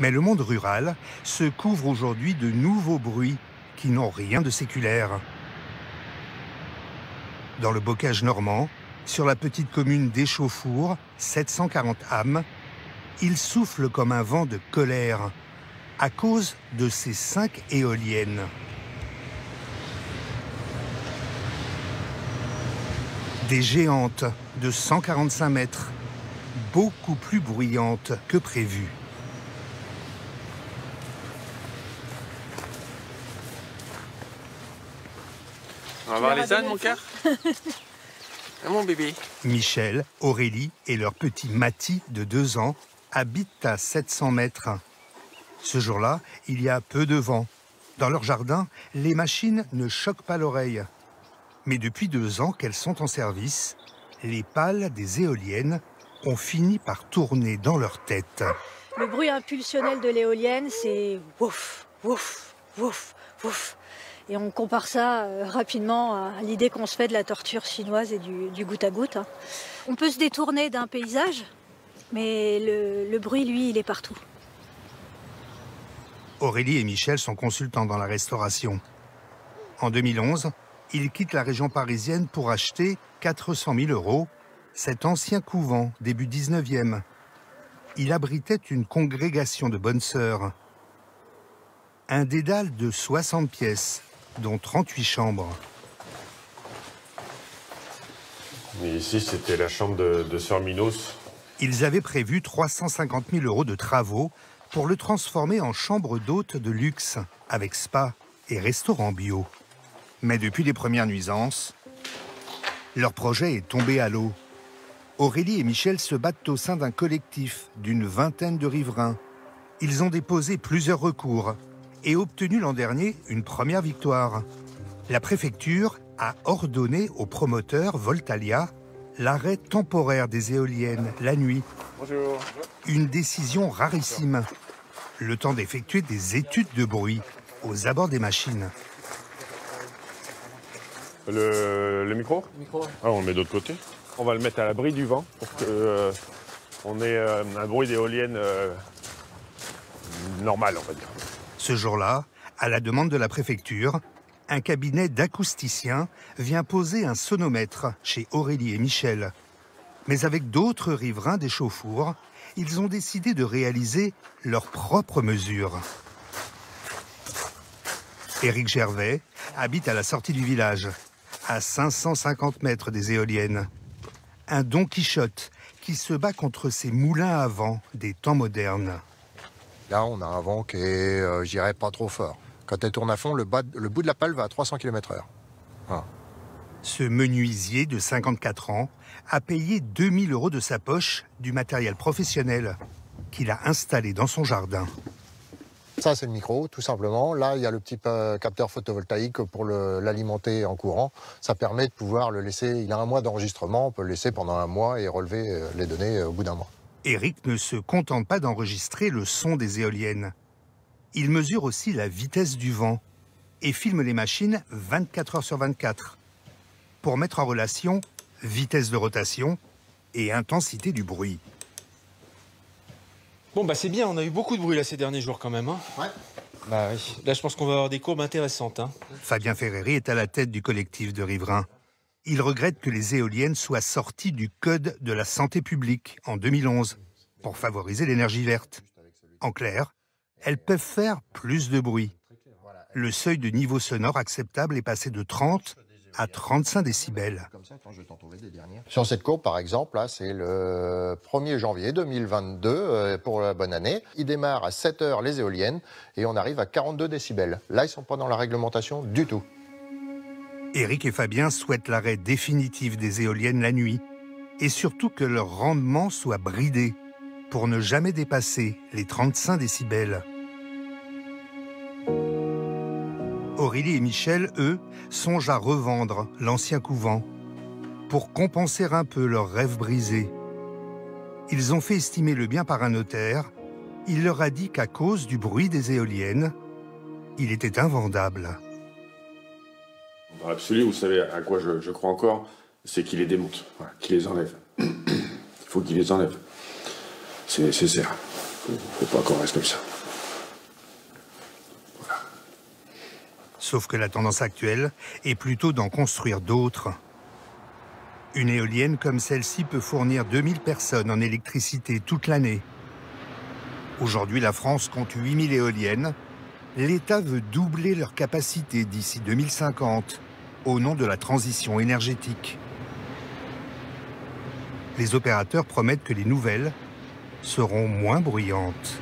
Mais le monde rural se couvre aujourd'hui de nouveaux bruits qui n'ont rien de séculaire. Dans le bocage normand, sur la petite commune d'Échauffour, 740 âmes, il souffle comme un vent de colère à cause de ces 5 éoliennes. Des géantes de 145 mètres, beaucoup plus bruyantes que prévu. On va voir les ânes, mon cœur. Ah, mon bébé. Michel, Aurélie et leur petit Mati de 2 ans habitent à 700 mètres. Ce jour-là, il y a peu de vent. Dans leur jardin, les machines ne choquent pas l'oreille. Mais depuis 2 ans qu'elles sont en service, les pales des éoliennes ont fini par tourner dans leur tête. Le bruit impulsionnel de l'éolienne, c'est wouf, wouf, wouf, wouf. Et on compare ça rapidement à l'idée qu'on se fait de la torture chinoise et du goutte à goutte. On peut se détourner d'un paysage, mais le bruit, lui, il est partout. Aurélie et Michel sont consultants dans la restauration. En 2011, ils quittent la région parisienne pour acheter 400 000 € cet ancien couvent début 19e. Il abritait une congrégation de bonnes sœurs. Un dédale de 60 pièces, dont 38 chambres. Mais ici, c'était la chambre de Sœur Minos. Ils avaient prévu 350 000 € de travaux pour le transformer en chambre d'hôte de luxe, avec spa et restaurant bio. Mais depuis les premières nuisances, leur projet est tombé à l'eau. Aurélie et Michel se battent au sein d'un collectif d'une 20aine de riverains. Ils ont déposé plusieurs recours et obtenu l'an dernier une première victoire. La préfecture a ordonné au promoteur Voltalia l'arrêt temporaire des éoliennes la nuit. Bonjour. Une décision rarissime. Le temps d'effectuer des études de bruit aux abords des machines. Le micro? Ah, on le met de l'autre côté. On va le mettre à l'abri du vent pour qu'on ait un bruit d'éolienne normal, on va dire. Ce jour-là, à la demande de la préfecture, un cabinet d'acousticiens vient poser un sonomètre chez Aurélie et Michel. Mais avec d'autres riverains d'Échauffour, ils ont décidé de réaliser leurs propres mesures. Éric Gervais habite à la sortie du village, à 550 mètres des éoliennes. Un Don Quichotte qui se bat contre ces moulins à vent des temps modernes. Là, on a un vent qui est, je dirais, pas trop fort. Quand elle tourne à fond, le bout de la pale va à 300 km/h. Voilà. Ce menuisier de 54 ans a payé 2 000 € de sa poche du matériel professionnel qu'il a installé dans son jardin. Ça, c'est le micro, tout simplement. Là, il y a le petit capteur photovoltaïque pour l'alimenter en courant. Ça permet de pouvoir le laisser. Il a 1 mois d'enregistrement. On peut le laisser pendant 1 mois et relever les données au bout d'1 mois. Éric ne se contente pas d'enregistrer le son des éoliennes. Il mesure aussi la vitesse du vent et filme les machines 24 heures sur 24 pour mettre en relation vitesse de rotation et intensité du bruit. Bon, bah c'est bien, on a eu beaucoup de bruit là ces derniers jours quand même. Hein. Ouais. Bah oui, là je pense qu'on va avoir des courbes intéressantes. Hein. Fabien Ferreri est à la tête du collectif de riverains. Il regrette que les éoliennes soient sorties du Code de la santé publique en 2011 pour favoriser l'énergie verte. En clair, elles peuvent faire plus de bruit. Le seuil de niveau sonore acceptable est passé de 30 à 35 décibels. Sur cette courbe, par exemple, là, c'est le 1er janvier 2022 pour la bonne année. Il démarre à 7 heures les éoliennes et on arrive à 42 décibels. Là, ils ne sont pas dans la réglementation du tout. Éric et Fabien souhaitent l'arrêt définitif des éoliennes la nuit et surtout que leur rendement soit bridé pour ne jamais dépasser les 35 décibels. Aurélie et Michel, eux, songent à revendre l'ancien couvent pour compenser un peu leurs rêves brisés. Ils ont fait estimer le bien par un notaire. Il leur a dit qu'à cause du bruit des éoliennes, il était invendable. Dans l'absolu, vous savez à quoi je crois encore, c'est qu'il les démonte, voilà, qu'il les enlève. Il faut qu'il les enlève. C'est nécessaire. Faut pas qu'on reste comme ça. Sauf que la tendance actuelle est plutôt d'en construire d'autres. Une éolienne comme celle-ci peut fournir 2000 personnes en électricité toute l'année. Aujourd'hui, la France compte 8000 éoliennes. L'État veut doubler leur capacité d'ici 2050, au nom de la transition énergétique. Les opérateurs promettent que les nouvelles seront moins bruyantes.